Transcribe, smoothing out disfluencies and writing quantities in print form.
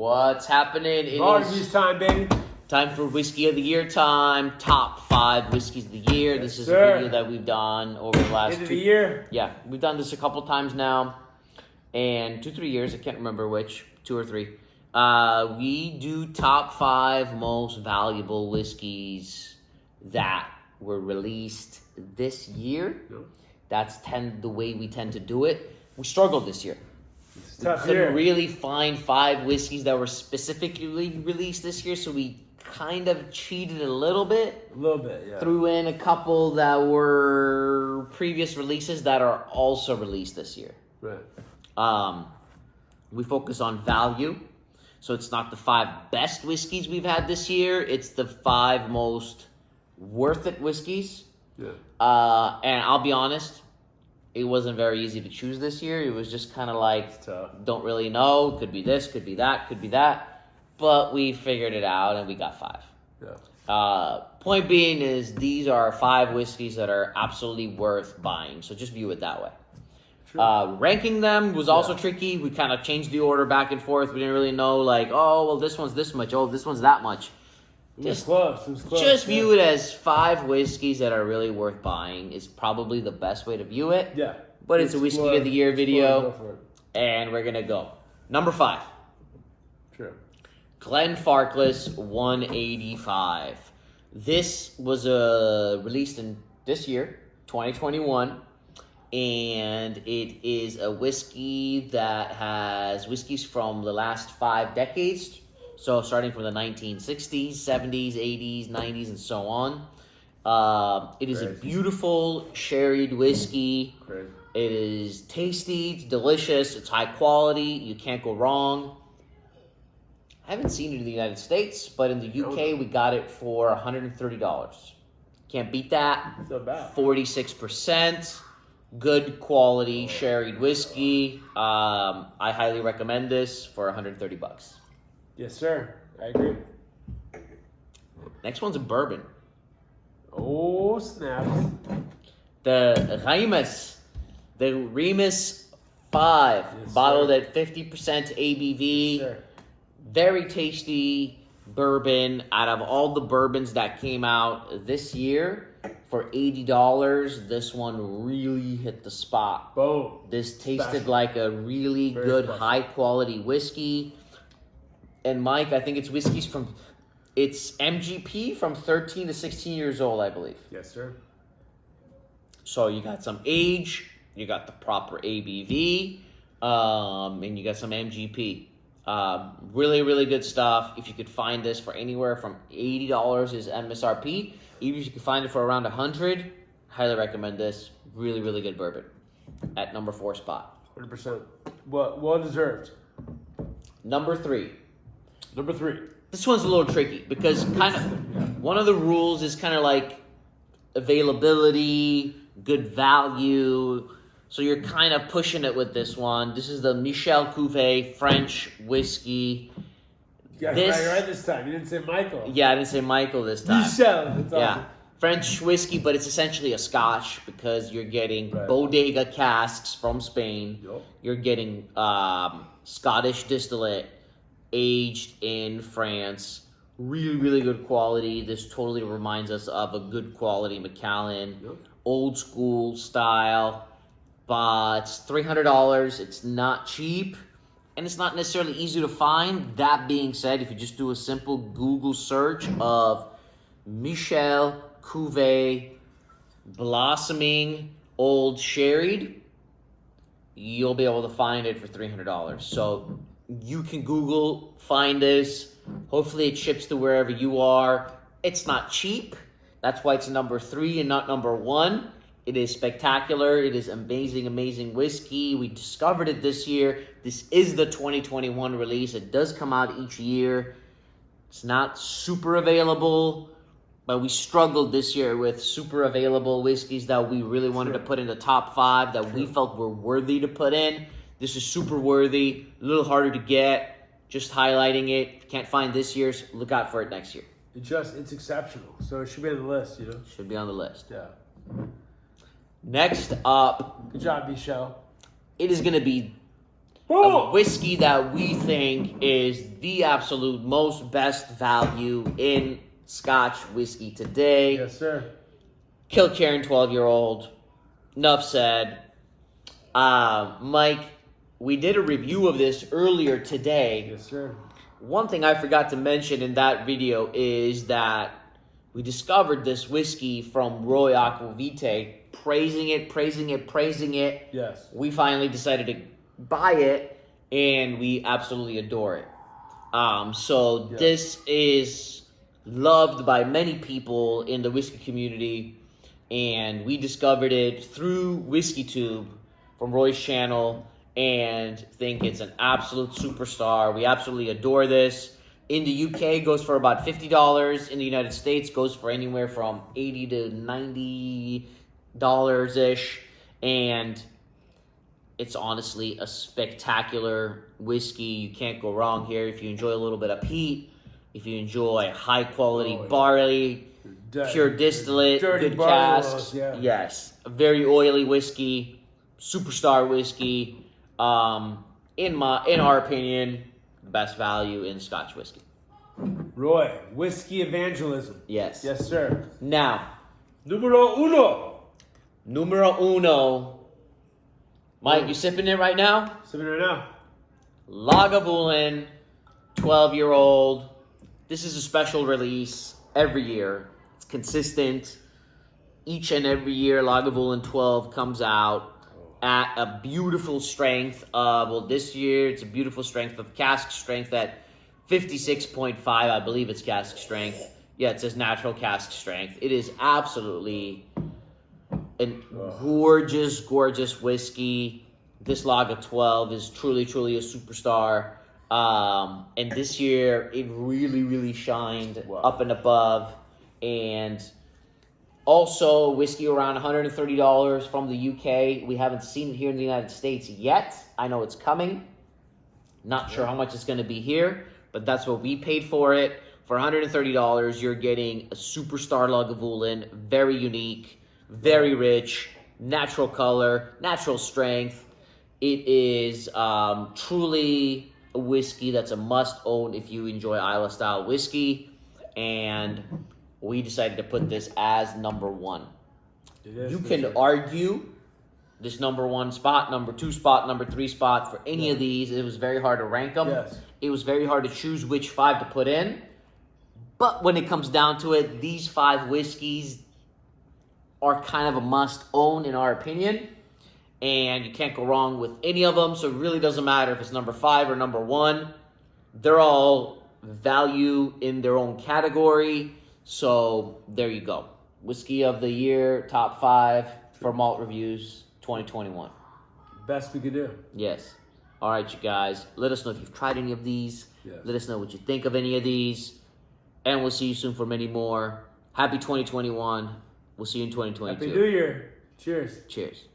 What's happening? It Barbecue's time, baby. time for Whiskey of the Year time. Top 5 Whiskeys of the Year. Yes, this is sir. a video that we've done over the last End of the year. Yeah, we've done this a couple times now. And 2-3 years, I can't remember which, 2 or 3. We do top 5 most valuable whiskeys that were released this year. Yep. That's the way we tend to do it. We struggled this year. It's We tough couldn't year. really find 5 whiskeys that were specifically released this year, so we kind of cheated a little bit. A little bit, yeah. Threw in a couple that were previous releases that are also released this year. Right. We focus on value, so it's not the 5 best whiskeys we've had this year. It's the 5 most worth it whiskeys. Yeah. And I'll be honest, it wasn't very easy to choose this year. It was just kind of like, It's tough. don't really know. Could be this, could be that, could be that. But we figured it out and we got 5. Yeah. Point being is these are 5 whiskeys that are absolutely worth buying. So just view it that way. True. Ranking them was also Yeah. tricky. We kind of changed the order back and forth. We didn't really know, like, oh, well, this one's this much. Oh, this one's that much. It was close. It was close. Just view it as 5 whiskeys that are really worth buying is probably the best way to view it. Yeah. But it's a Whiskey of the Year video, Go for it. and we're going to go. Number 5, True. Glenfarclas 185. This was released in this year, 2021, and it is a whiskey that has whiskeys from the last 5 decades. So starting from the 1960s, 70s, 80s, 90s, and so on. It is a Crazy. beautiful sherried whiskey. Crazy. It is tasty, it's delicious, it's high quality, you can't go wrong. I haven't seen it in the United States, but in the UK we got it for $130. Can't beat that. It's not bad. 46%. Good quality sherried whiskey. I highly recommend this for $130. Yes, sir. I agree. Next one's a bourbon. Oh, snap. The Remus 5, Yes, bottled sir. at 50% ABV. Yes, sir. Very tasty bourbon. Out of all the bourbons that came out this year for $80, this one really hit the spot. Boom. This tasted Special. like a really Very good, special. high-quality whiskey. And Mike, I think it's MGP from 13 to 16 years old, I believe. Yes, sir. So you got some age, you got the proper ABV, and you got some MGP. Really, really good stuff. If you could find this for anywhere from $80 is MSRP, even if you could find it for around $100, highly recommend this. Really, really good bourbon at number 4 spot. 100%. Well deserved. Number 3. Number 3. This one's a little tricky because kind of one of the rules is kind of like availability, good value. So you're kind of pushing it with this one. This is the Michel Cuvée French whiskey. You got This- it right this time. You didn't say Michael. Yeah, I didn't say Michael this time. Michel. That's Yeah, awesome. French whiskey, but it's essentially a Scotch because you're getting Right. bodega casks from Spain. Yup. You're getting Scottish distillate aged in France. Really, really good quality. This totally reminds us of a good quality Macallan. Yup. Old school style. But it's $300. It's not cheap. And it's not necessarily easy to find. That being said, if you just do a simple Google search of Michel Cuvée Blossoming Old Sherried, you'll be able to find it for $300. So you can Google, find this. Hopefully it ships to wherever you are. It's not cheap. That's why it's number 3 and not number 1. It is spectacular. It is amazing, amazing whiskey. We discovered it this year. This is the 2021 release. It does come out each year. It's not super available, but we struggled this year with super available whiskeys that we really wanted to put in the top 5 that we felt were worthy to put in. This is super worthy, a little harder to get. Just highlighting it. If you can't find this year's, look out for it next year. It's exceptional. So it should be on the list, you know? Should be on the list. Yeah. Next up, Good job, Michel. it is going to be a whiskey that we think is the absolute most best value in Scotch whiskey today. Yes, sir. Kilcairn 12-year-old. Enough said. Mike, we did a review of this earlier today. Yes, sir. One thing I forgot to mention in that video is that we discovered this whiskey from Roy Aquavitae, praising it. Yes. We finally decided to buy it, and we absolutely adore it. This is loved by many people in the whiskey community, and we discovered it through WhiskeyTube from Roy's channel, and think it's an absolute superstar. We absolutely adore this. In the UK, it goes for about $50. In the United States, goes for anywhere from $80 to $90-ish. And it's honestly a spectacular whiskey. You can't go wrong here if you enjoy a little bit of peat, if you enjoy high-quality barley, pure distillate, good casks. Yes, a very oily whiskey, superstar whiskey. In our opinion, best value in Scotch whiskey. Roy, whiskey evangelism. Yes. Yes, sir. Now, Numero uno. Mike, you sipping it right now? Sipping right now. Lagavulin, 12-year-old. This is a special release every year. It's consistent. Each and every year, Lagavulin 12 comes out at a beautiful strength of, this year it's a beautiful strength of cask strength at 56.5, I believe it's cask strength. Yeah, it says natural cask strength. It is absolutely a gorgeous, gorgeous whiskey. This Lager 12 is truly, truly a superstar. And this year, it really, really shined up and above. And also, whiskey around $130 from the UK. We haven't seen it here in the United States yet. I know it's coming. Not sure how much it's going to be here, but that's what we paid for it. For $130, you're getting a superstar Lagavulin, very unique, very rich, natural color, natural strength. It is truly a whiskey that's a must-own if you enjoy Islay-style whiskey. And we decided to put this as number one. You can argue this number one spot, number two spot, number three spot for any of these. It was very hard to rank them. Yes. It was very hard to choose which five to put in. But when it comes down to it, these five whiskeys are kind of a must-own in our opinion. And you can't go wrong with any of them. So it really doesn't matter if it's number 5 or number 1. They're all value in their own category. So there you go. Whiskey of the Year, top 5 for Malt Reviews 2021. Best we could do. Yes. All right, you guys. Let us know if you've tried any of these. Yes. Let us know what you think of any of these. And we'll see you soon for many more. Happy 2021. We'll see you in 2022. Happy New Year. Cheers. Cheers.